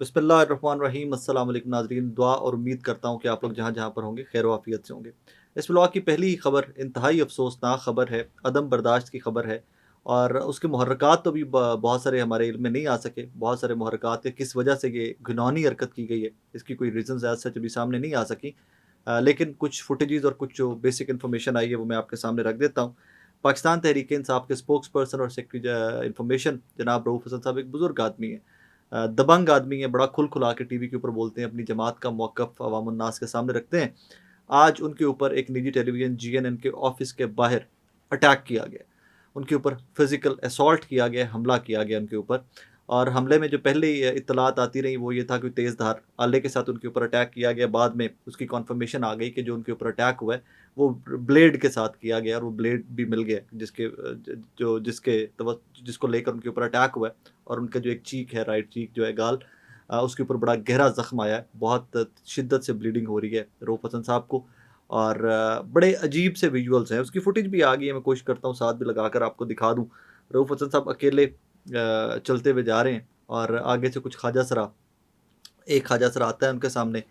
बिस्मिल्लाहिर्रहमानिर्रहीम अस्सलाम वालेकुम नाज़रीन। दुआ और उम्मीद करता हूँ कि आप लोग जहाँ जहाँ पर होंगे खैर वाफियत से होंगे। इस व्लॉग की पहली ही खबर इंतहाई अफसोसनाक खबर है, अदम बर्दाश्त की खबर है। और उसके मुहर्रकात तो अभी बहुत सारे हमारे इल्म में नहीं आ सके। बहुत सारे मुहर्रकात के किस वजह से ये घिनौनी हरकत की गई है, इसकी कोई रीज़न्स एज़ सच अभी सामने नहीं आ सकी। लेकिन कुछ फुटेजेस और कुछ जो बेसिक इन्फॉर्मेशन आई है वो मैं आपके सामने रख देता हूँ। पाकिस्तान तहरीक इंसाफ के स्पोक्स पर्सन और सेक्रेटरी इंफॉर्मेशन जनाब रऊफ़ हसन साहब एक बुज़ुर्ग आदमी है, दबंग आदमी है, बड़ा खुल खुला के टीवी के ऊपर बोलते हैं, अपनी जमात का मौक़िफ़ अवामुन्नास के सामने रखते हैं। आज उनके ऊपर एक निजी टेलीविज़न जीएनएन के ऑफ़िस के बाहर अटैक किया गया। उनके ऊपर फ़िज़िकल असॉल्ट किया गया, हमला किया गया उनके ऊपर। और हमले में जो पहले इत्तलात आती रही वो ये था कि तेज़ धार आले के साथ उनके ऊपर अटैक किया गया। बाद में उसकी कन्फर्मेशन आ गई कि जो उनके ऊपर अटैक हुआ है वो ब्लेड के साथ किया गया और वो ब्लेड भी मिल गया जिसके जो जिसके जिसको लेकर उनके ऊपर अटैक हुआ है। और उनका जो एक चीक है, राइट चीक जो है गाल, उसके ऊपर बड़ा गहरा ज़ख्म आया है। बहुत शिद्दत से ब्लीडिंग हो रही है रऊफ़ हसन साहब को। और बड़े अजीब से विजुअल्स हैं, उसकी फुटेज भी आ गई है, मैं कोशिश करता हूँ साथ भी लगाकर आपको दिखा दूँ। रऊफ़ हसन साहब अकेले चलते हुए जा रहे हैं और आगे से कुछ ख्वाजा सरा, एक ख्वाजा सरा आता है उनके सामने,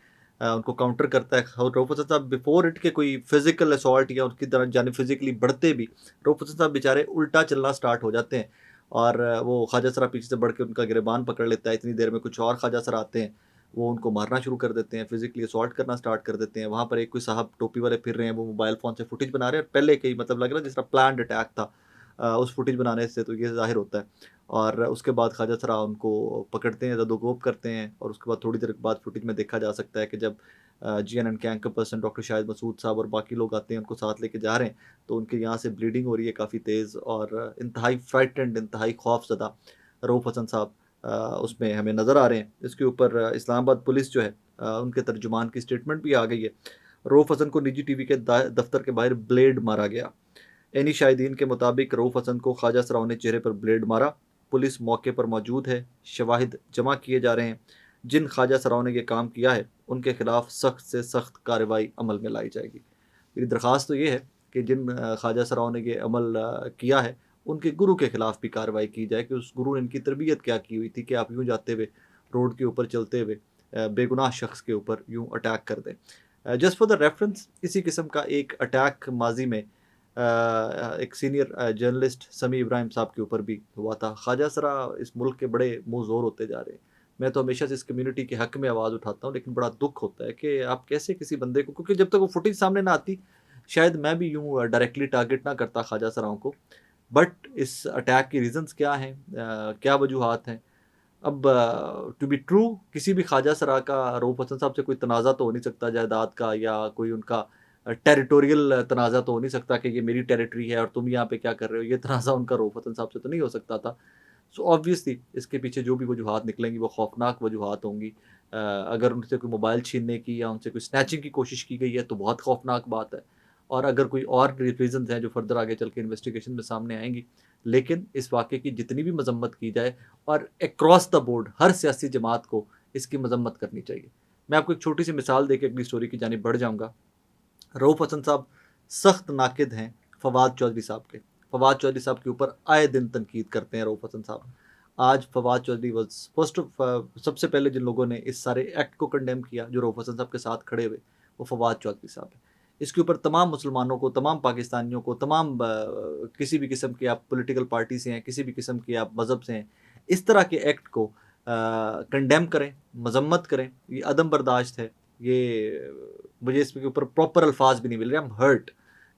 उनको काउंटर करता है। और रऊफ़ हसन साहब बिफोर इट के कोई फिजिकल असॉल्ट या उसकी तरह जाने फिजिकली बढ़ते भी, रऊफ़ हसन साहब बेचारे उल्टा चलना स्टार्ट हो जाते हैं। और वो ख्वाजा सरा पीछे से बढ़ के उनका गिरबान पकड़ लेता है। इतनी देर में कुछ और ख्वाजा सरा आते हैं, वो उनको मारना शुरू कर देते हैं, फिजिकली असॉल्ट करना स्टार्ट कर देते हैं। वहाँ पर एक कोई साहब टोपी वाले फिर रहे हैं, वो मोबाइल फ़ोन से फुटेज बना रहे हैं। पहले के ही मतलब लग रहा है जिस तरह प्लान्ड अटैक था। उस फुटेज बनाने से तो ये ज़ाहिर होता है। और उसके बाद ख्वाजा सरा उनको पकड़ते हैं, ज़दोकोब करते हैं। और उसके बाद थोड़ी देर बाद फुटेज में देखा जा सकता है कि जब जीएनएन के anchor person doctor Shahid Masood साहब और बाकी लोग आते हैं, उनको साथ लेके जा रहे हैं, तो उनके यहाँ से ब्लीडिंग हो रही है काफ़ी तेज़। और इंतहाई फ्राइटेंड, इंतहाई खौफज़दा रऊफ़ हसन साहब उसमें हमें नज़र आ रहे हैं। इसके ऊपर इस्लामाबाद पुलिस जो है, उनके तर्जुमान की स्टेटमेंट भी आ गई है। रऊफ़ हसन को निजी टीवी के दफ्तर के बाहर ब्लेड मारा गया। एनी शाहिदीन के मुताबिक रऊफ़ हसन को ख्वाजा सराओं ने चेहरे पर ब्लेड मारा। पुलिस मौके पर मौजूद है, शवाहिद जमा किए जा रहे हैं। जिन ख्वाजा सराओं ने यह काम किया है उनके खिलाफ सख्त से सख्त कार्रवाई अमल में लाई जाएगी। मेरी दरख्वास्त तो ये है कि जिन ख्वाजा सराओं ने ये अमल किया है उनके गुरु के खिलाफ भी कार्रवाई की जाए कि उस गुरु ने इनकी तरबियत क्या की हुई थी कि आप यूँ जाते हुए रोड के ऊपर चलते हुए बेगुनाह शख्स के ऊपर यूँ अटैक कर दें। जस्ट फॉर द रेफरेंस, इसी किस्म का एक अटैक माजी में एक सीनियर जर्नलिस्ट समी इब्राहिम साहब के ऊपर भी हुआ था। ख्वाजा सरा इस मुल्क के बड़े मुँह ज़ोर होते जा रहे हैं। मैं तो हमेशा से इस कम्युनिटी के हक़ में आवाज़ उठाता हूँ, लेकिन बड़ा दुःख होता है कि आप कैसे किसी बंदे को, क्योंकि जब तक वो फुटेज सामने ना आती शायद मैं भी यूँ डायरेक्टली टारगेट ना करता ख्वाजा सराओं को। बट इस अटैक के रीज़न्स क्या हैं, क्या वजूहात हैं? अब टू बी ट्रू, किसी भी ख्वाजा सरा का रऊफ़ हसन साहब से कोई तनाज़ा तो हो नहीं सकता जायदाद का, या कोई उनका टेरिटोरियल तनाज़ा तो हो नहीं सकता कि ये मेरी टेरिटरी है और तुम यहाँ पे क्या कर रहे हो, ये तनाज़ा उनका रऊफ़ हसन साहब से तो नहीं हो सकता था। सो ऑब्वियसली इसके पीछे जो भी वजूहात निकलेंगी वो खौफनाक वजूहात होंगी। अगर उनसे कोई मोबाइल छीनने की या उनसे कोई स्नैचिंग की कोशिश की गई है तो बहुत खौफनाक बात है। और अगर कोई और रीज़न्स हैं जो फर्दर आगे चल के इन्वेस्टिगेशन में सामने आएँगी। लेकिन इस वाक़ये की जितनी भी मज़म्मत की जाए और अक्रॉस द बोर्ड हर सियासी जमात को इसकी मज़म्मत करनी चाहिए। मैं आपको एक छोटी सी मिसाल देके अगली स्टोरी की जानिब बढ़ जाऊँगा। रऊफ़ हसन साहब सख्त नाक़िद हैं फ़वाद चौधरी साहब के। फ़वाद चौधरी साहब के ऊपर आए दिन तनकीद करते हैं रऊफ़ हसन साहब। आज फ़वाद चौधरी वाज़ फर्स्ट ऑफ सबसे पहले जिन लोगों ने इस सारे एक्ट को कंडेम किया, जो रऊफ़ हसन साहब के साथ खड़े हुए, वो फ़वाद चौधरी साहब हैं। इसके ऊपर तमाम मुसलमानों को, तमाम पाकिस्तानियों को, तमाम किसी भी किस्म के आप पॉलिटिकल पार्टी से हैं, किसी भी किस्म के आप मज़हब से हैं, इस तरह के एक्ट को कंडेम करें, मज़म्मत करें। ये अदम बर्दाश्त है। ये मुझे इसके ऊपर प्रॉपर अल्फाज भी नहीं मिल रहे। आई एम हर्ट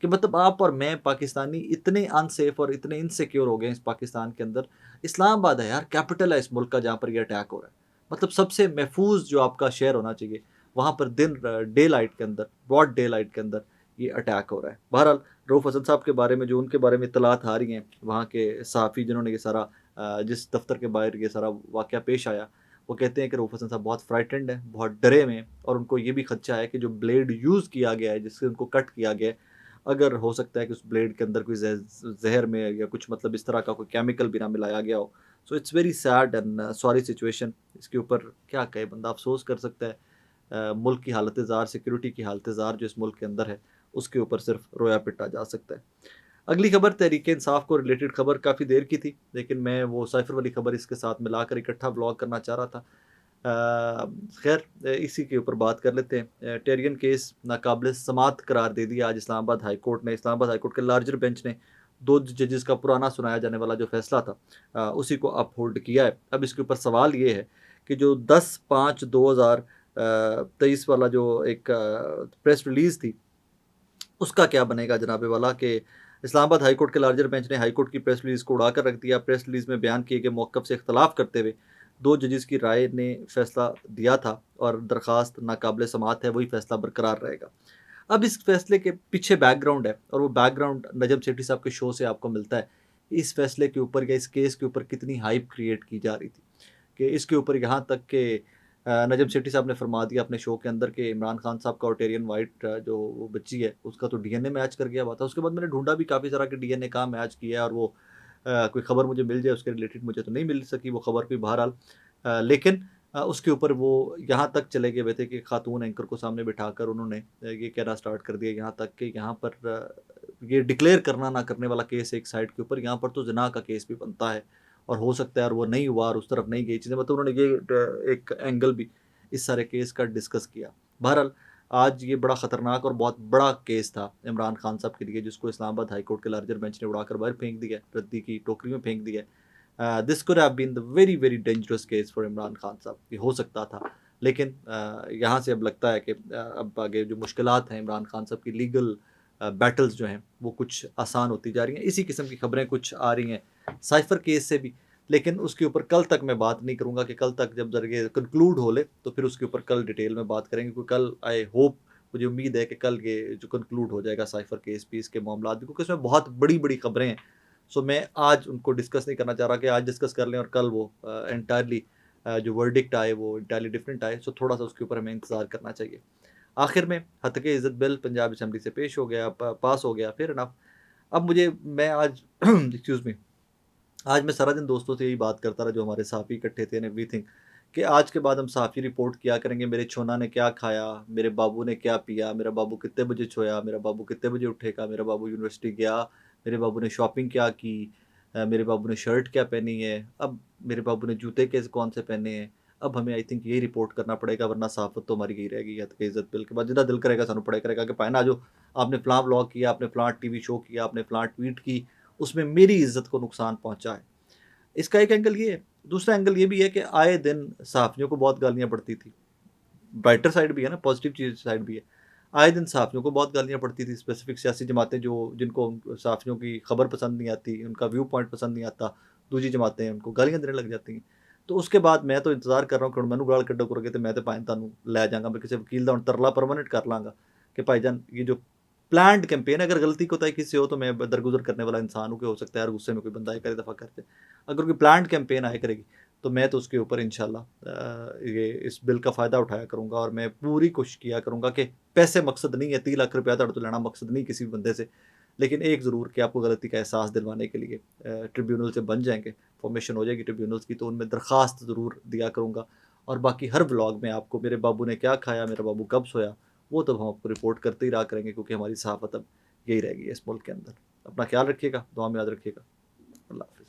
कि मतलब आप और मैं पाकिस्तानी इतने अनसेफ और इतने इनसिक्योर हो गए इस पाकिस्तान के अंदर। इस्लामाबाद है यार, कैपिटल है इस मुल्क का जहाँ पर ये अटैक हो रहा है। मतलब सबसे महफूज जो आपका शहर होना चाहिए, वहाँ पर दिन डे लाइट के अंदर, ब्रॉड डे लाइट के अंदर ये अटैक हो रहा है। बहरहाल रऊफ़ हसन साहब के बारे में जो उनके बारे में इत्तलात आ रही हैं, वहाँ के सहाफ़ी जिन्होंने ये सारा जिस दफ्तर के बाहर ये सारा वाक़या पेश आया, वो कहते हैं कि रऊफ़ हसन साहब बहुत फ्राइटेंड हैं, बहुत डरे हुए हैं। और उनको ये भी खदशा है कि जो ब्लेड यूज़ किया गया है, जिससे उनको कट किया गया है, अगर हो सकता है कि उस ब्लेड के अंदर कोई ज़हर में या कुछ मतलब इस तरह का कोई केमिकल भी ना मिलाया गया हो। So it's very sad and sorry situation. इसके ऊपर क्या कहे बंदा, अफ़सोस कर सकता है। मुल्क की हालत-ए-ज़ार, सिक्योरिटी की हालत-ए-ज़ार जो इस मुल्क के अंदर है, उसके ऊपर सिर्फ रोया-पिटा जा सकता है। अगली खबर तहरीक इंसाफ को रिलेटेड खबर काफ़ी देर की थी, लेकिन मैं वो साइफ़र वाली खबर इसके साथ मिलाकर इकट्ठा व्लॉग करना चाह रहा था। खैर इसी के ऊपर बात कर लेते हैं। टेरियन केस नाकाबिल समात करार दे दिया आज इस्लामाबाद हाई कोर्ट ने। इस्लामाबाद हाई कोर्ट के लार्जर बेंच ने 2 जजेस का पुराना सुनाया जाने वाला जो फैसला था उसी को अपहोल्ड किया है। अब इसके ऊपर सवाल ये है कि जो 10/5/2023 वाला जो एक प्रेस रिलीज़ थी, उसका क्या बनेगा जनाबे वाला कि इस्लामाबाद हाई कोर्ट के लार्जर बेंच ने हाई कोर्ट की प्रेस रिलीज़ को उड़ाकर रख दिया। प्रेस रिलीज़ में बयान किए गए मौक़िफ़ से इख्तलाफ करते हुए 2 जजेस की राय ने फैसला दिया था और दरख्वास्त नाकाबिल समाअत है, वही फैसला बरकरार रहेगा। अब इस फैसले के पीछे बैकग्राउंड है और वो बैकग्राउंड नजम सेठी साहब के शो से आपको मिलता है। इस फैसले के ऊपर या इस केस के ऊपर कितनी हाइप क्रिएट की जा रही थी कि इसके ऊपर यहाँ तक कि नजम सेठी साहब ने फरमा दिया अपने शो के अंदर कि इमरान खान साहब का और टेरियन वाइट जो वो बच्ची है उसका तो डीएनए मैच कर गया हुआ था। उसके बाद मैंने ढूंढा भी काफ़ी सारा कि डीएनए कहाँ मैच किया है और वो कोई खबर मुझे मिल जाए उसके रिलेटेड, मुझे तो नहीं मिल सकी वो खबर कोई बहरहाल। लेकिन उसके ऊपर वो यहाँ तक चले गए हुए थे कि खातून एंकर को सामने बिठाकर उन्होंने ये कहना स्टार्ट कर दिया यहाँ तक कि यहाँ पर ये डिक्लेयर करना ना करने वाला केस एक साइड के ऊपर, यहाँ पर तो ज़िना का केस भी बनता है और हो सकता है और वो नहीं हुआ और उस तरफ नहीं गई चीज़ें, मतलब उन्होंने ये एक एंगल भी इस सारे केस का डिस्कस किया। बहरहाल आज ये बड़ा ख़तरनाक और बहुत बड़ा केस था इमरान खान साहब के लिए, जिसको इस्लामाबाद हाई कोर्ट के लार्जर बेंच ने उड़ाकर बाहर फेंक दिया, रद्दी की टोकरी में फेंक दिया। This could have been the very very dangerous case for Imran Khan साहब, ये हो सकता था। लेकिन यहाँ से अब लगता है कि अब आगे जो मुश्किलात हैं इमरान खान साहब की लीगल बैटल्स जो हैं वो कुछ आसान होती जा रही हैं। इसी किस्म की खबरें कुछ आ रही हैं साइफर केस से भी, लेकिन उसके ऊपर कल तक मैं बात नहीं करूँगा कि कल तक जब जरिए कंक्लूड हो ले तो फिर उसके ऊपर कल डिटेल में बात करेंगे, क्योंकि कल आई होप, मुझे उम्मीद है कि कल ये जो कंक्लूड हो जाएगा साइफर केस पीस के मामला भी, क्योंकि इसमें बहुत बड़ी बड़ी खबरें हैं। सो मैं आज उनको डिस्कस नहीं करना चाह रहा कि आज डिस्कस कर लें और कल वो एंटायरली जो वर्डिक्ट आए वो एंटायरली डिफरेंट आए। सो थोड़ा सा उसके ऊपर हमें इंतज़ार करना चाहिए। आखिर में हतके इज़्ज़त बिल पंजाब असम्बली से पेश हो गया, पास हो गया, फिर इनफ। अब मुझे मैं आज एक्सक्यूज़ मी, आज मैं सारा दिन दोस्तों से यही बात करता रहा जो हमारे साफ़ी इकट्ठे थे एंड एवरीथिंग, कि आज के बाद हम साफ़ी रिपोर्ट किया करेंगे मेरे छोना ने क्या खाया, मेरे बाबू ने क्या पिया, मेरा बाबू कितने बजे सोया, मेरा बाबू कितने बजे उठेगा, मेरा बाबू यूनिवर्सिटी गया, मेरे बाबू ने शॉपिंग क्या की, मेरे बाबू ने शर्ट क्या पहनी है, अब मेरे बाबू ने जूते कैसे कौन से पहने हैं। अब हमें आई थिंक यही रिपोर्ट करना पड़ेगा, वरना सहाफ़त तो हमारी यही रहेगी हद के इज़्ज़त बिल के बाद। जितना दिल करेगा सानू पढ़े करेगा कि भाई ना जो आपने फ़लाँ व्लॉग किया, आपने फ़लाँ टीवी शो किया, आपने फ़लाँ ट्वीट की, उसमें मेरी इज़्ज़त को नुकसान पहुँचा है। इसका एक एंगल ये है। दूसरा एंगल ये भी है कि आए दिन सहाफ़ियों को बहुत गालियाँ पड़ती थी। ब्राइटर साइड भी है ना, पॉजिटिव चीज़ साइड भी है। आए दिन सहाफ़ियों को बहुत गालियाँ पड़ती थी, स्पेसिफिक सियासी जमातें जो जिनको सहाफ़ियों की खबर पसंद नहीं आती, उनका व्यू पॉइंट पसंद नहीं आता, दूसरी जमातें उनको गालियाँ देने लग जाती हैं। तो उसके बाद मैं तो इंतज़ार कर रहा हूँ कि मैनू गाल कड्डो करोगे तो मैं तो भाएं तुहानू लै जांगा, मैं किसी वकील दा तरला परमानेंट कर लांगा कि भाईजान ये जो प्लान्ड कैंपेन, अगर गलती कोताही किसी हो तो मैं दरगुजर करने वाला इंसान हूँ कि हो सकता है यार गुस्से में कोई बंदा एक आधी दफ़ा कर दे। अगर कोई प्लान्ड कैंपेन आया करेगी तो मैं तो उसके ऊपर इंशाल्लाह ये इस बिल का फ़ायदा उठाया करूँगा और मैं पूरी कोशिश किया करूँगा कि पैसे मकसद नहीं है, 30 लाख रुपया तुहाडे तो लेना मकसद नहीं किसी भी बंदे से, लेकिन एक ज़रूर कि आपको गलती का एहसास दिलवाने के लिए ट्रिब्यूनल से बन जाएँगे, फॉर्मेशन हो जाएगी ट्रिब्यूनल्स की, तो उनमें दरख्वास्त ज़रूर दिया करूँगा। और बाकी हर व्लॉग में आपको मेरे बाबू ने क्या खाया, मेरा बाबू कब सोया, वो तो हम आपको रिपोर्ट करते ही रहा करेंगे, क्योंकि हमारी सहाफ़त अब यही रहेगी इस मुल्क के अंदर। अपना ख्याल रखिएगा, दुआ में याद रखिएगा। अल्लाह हाफ़िज़।